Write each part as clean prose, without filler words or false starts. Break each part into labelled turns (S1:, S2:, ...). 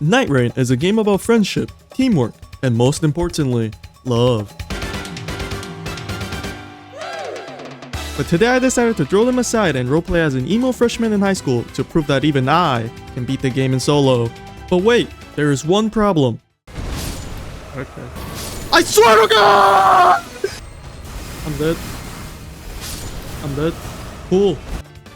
S1: Nightreign is a game about friendship, teamwork, and most importantly, love. But today I decided to throw them aside and roleplay as an emo freshman in high school to prove that even I can beat the game in solo. But wait, there is one problem. Okay. I swear to God! I'm dead. I'm dead. Cool.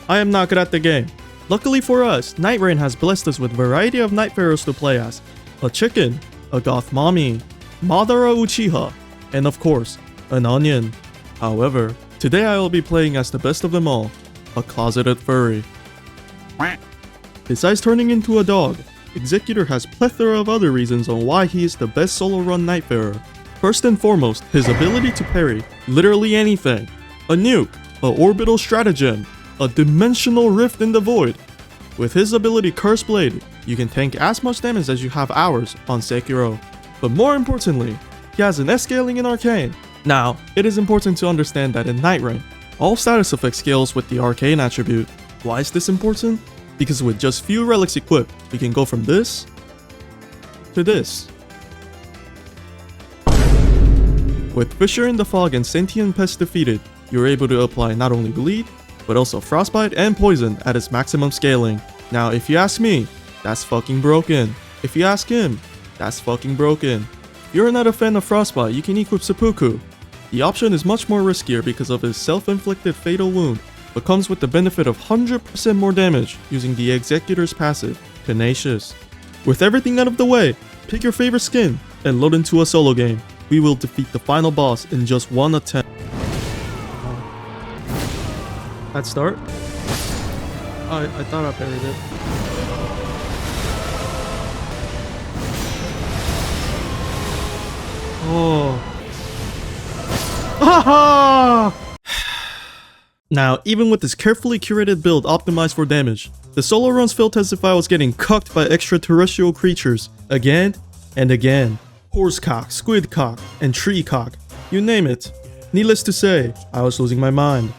S1: I am not good at the game. Luckily for us, Nightreign has blessed us with a variety of Nightfarers to play as. A chicken, a goth mommy, Madara Uchiha, and of course, an onion. However, today I will be playing as the best of them all, a closeted furry. Besides turning into a dog, Executor has plethora of other reasons on why he is the best solo run Nightfarer. First and foremost, his ability to parry literally anything. A nuke, a orbital stratagem, a dimensional rift in the void. With his ability Curse Blade, you can tank as much damage as you have hours on Sekiro. But more importantly, he has an S-scaling in Arcane. Now, it is important to understand that in Nightreign, all status effect scales with the Arcane attribute. Why is this important? Because with just few relics equipped, we can go from this to this. With Fissure in the Fog and Sentient Pest defeated, you're able to apply not only Bleed, but also Frostbite and Poison at its maximum scaling. Now if you ask me, that's fucking broken. If you ask him, that's fucking broken. If you're not a fan of Frostbite, you can equip Seppuku. The option is much more riskier because of his self-inflicted fatal wound, but comes with the benefit of 100% more damage using the Executor's passive, Tenacious. With everything out of the way, pick your favorite skin and load into a solo game. We will defeat the final boss in just one attempt. That start? I thought I parried it. Oh. Haha! Now, even with this carefully curated build optimized for damage, the solo runs felt as if I was getting cucked by extraterrestrial creatures again and again. Horsecock, squidcock, and treecock, you name it. Needless to say, I was losing my mind.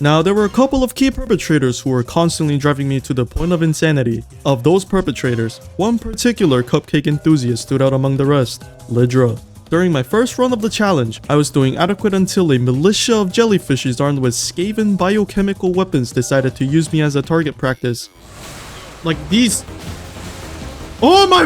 S1: Now, there were a couple of key perpetrators who were constantly driving me to the point of insanity. Of those perpetrators, one particular cupcake enthusiast stood out among the rest, Lidra. During my first run of the challenge, I was doing adequate until a militia of jellyfishes armed with Skaven biochemical weapons decided to use me as a target practice. Like these. Oh my!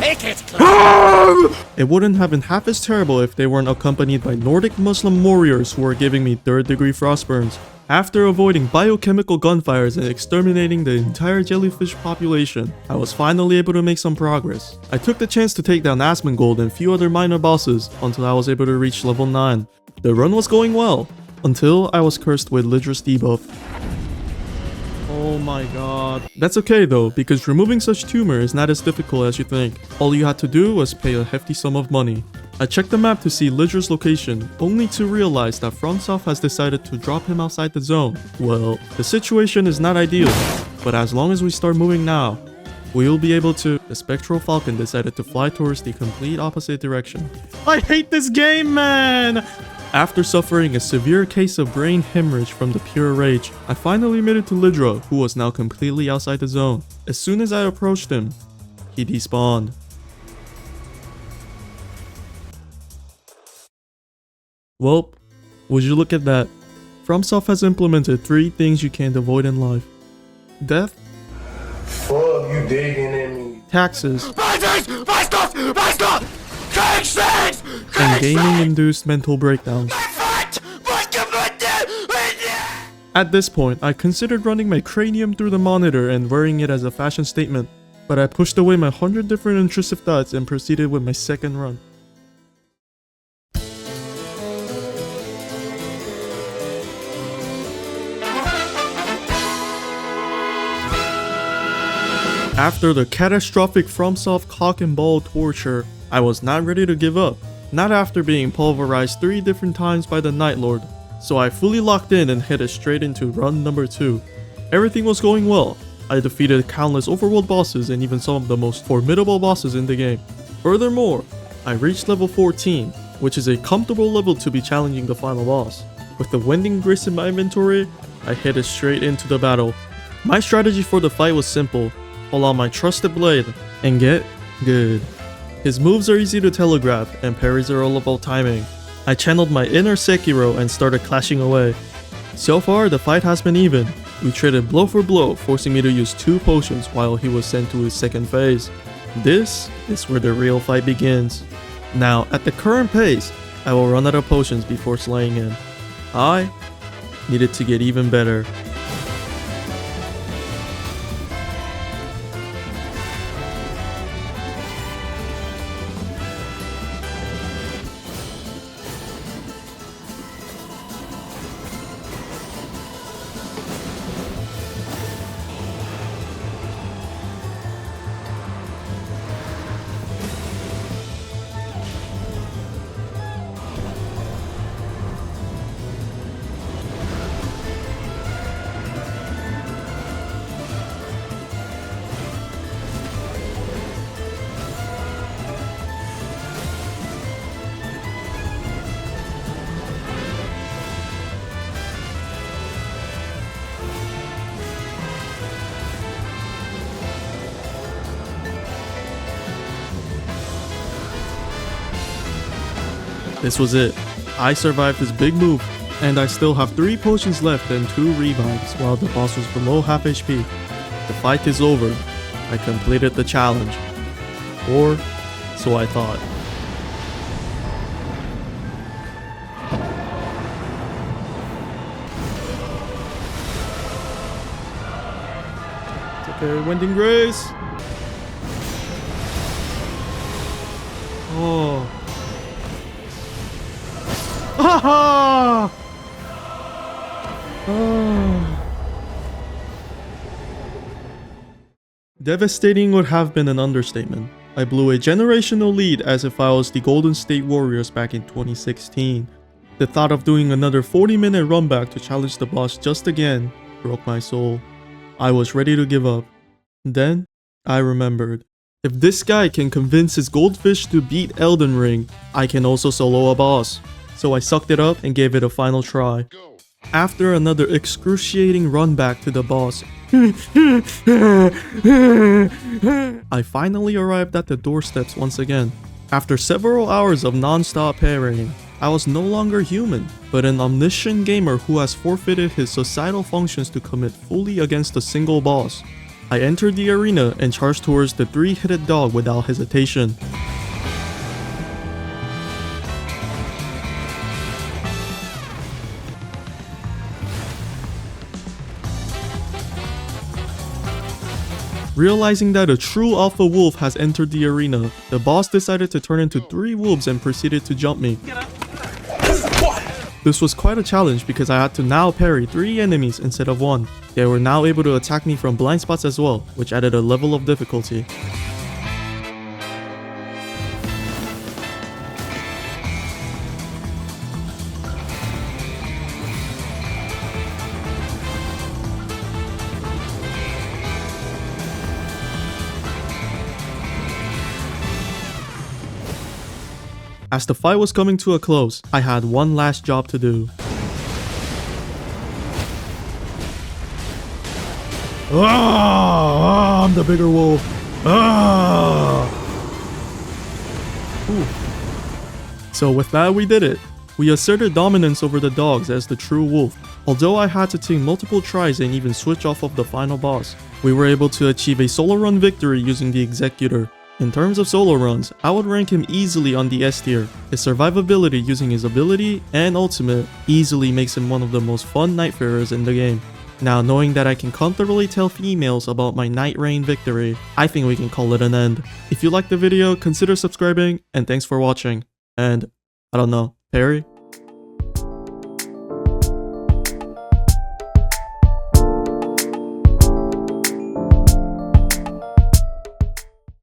S1: It wouldn't have been half as terrible if they weren't accompanied by Nordic Muslim warriors who were giving me 3rd-degree frostburns. After avoiding biochemical gunfires and exterminating the entire jellyfish population, I was finally able to make some progress. I took the chance to take down Asmongold and a few other minor bosses until I was able to reach level 9. The run was going well, until I was cursed with Lidra's debuff. Oh my god. That's okay though, because removing such tumor is not as difficult as you think. All you had to do was pay a hefty sum of money. I checked the map to see Lidra's location, only to realize that FromSoft has decided to drop him outside the zone. Well, the situation is not ideal, but as long as we start moving now, we'll be able to. The Spectral Falcon decided to fly towards the complete opposite direction. I hate this game, man! After suffering a severe case of brain hemorrhage from the pure rage, I finally made it to Lidra, who was now completely outside the zone. As soon as I approached him, he despawned. Well, would you look at that? FromSoft has implemented 3 things you can't avoid in life. Death.
S2: Fuck, you digging at me.
S1: Taxes. And gaming-induced mental breakdowns. At this point, I considered running my cranium through the monitor and wearing it as a fashion statement, but I pushed away my 100 different intrusive thoughts and proceeded with my second run. After the catastrophic FromSoft cock and ball torture, I was not ready to give up. Not after being pulverized 3 different times by the Night Lord. So I fully locked in and headed straight into run number 2. Everything was going well. I defeated countless overworld bosses and even some of the most formidable bosses in the game. Furthermore, I reached level 14, which is a comfortable level to be challenging the final boss. With the Wending Grist in my inventory, I headed straight into the battle. My strategy for the fight was simple. pull out my trusted blade, and get good. His moves are easy to telegraph, and parries are all about timing. I channeled my inner Sekiro and started clashing away. So far, the fight has been even. We traded blow for blow, forcing me to use 2 potions while he was sent to his second phase. This is where the real fight begins. Now, at the current pace, I will run out of potions before slaying him. I needed to get even better. This was it. I survived this big move, and I still have 3 potions left and 2 revives while the boss was below half HP. The fight is over. I completed the challenge. Or so I thought. It's okay, Wending Grace! Oh. Haha! Devastating would have been an understatement. I blew a generational lead as if I was the Golden State Warriors back in 2016. The thought of doing another 40-minute run back to challenge the boss just again broke my soul. I was ready to give up. Then, I remembered. If this guy can convince his goldfish to beat Elden Ring, I can also solo a boss. So I sucked it up and gave it a final try. After another excruciating run back to the boss, I finally arrived at the doorsteps once again. After several hours of non-stop parrying, I was no longer human, but an omniscient gamer who has forfeited his societal functions to commit fully against a single boss. I entered the arena and charged towards the 3-headed dog without hesitation. Realizing that a true alpha wolf has entered the arena, the boss decided to turn into 3 wolves and proceeded to jump me. This was quite a challenge because I had to now parry 3 enemies instead of 1. They were now able to attack me from blind spots as well, which added a level of difficulty. As the fight was coming to a close, I had one last job to do. I'm the bigger wolf. So with that, we did it. We asserted dominance over the dogs as the true wolf. Although I had to take multiple tries and even switch off of the final boss, we were able to achieve a solo run victory using the Executor. In terms of solo runs, I would rank him easily on the S tier. His survivability using his ability and ultimate easily makes him one of the most fun Nightfarers in the game. Now, knowing that I can comfortably tell females about my Nightreign victory, I think we can call it an end. If you liked the video, consider subscribing, and thanks for watching. And, I don't know, Perry?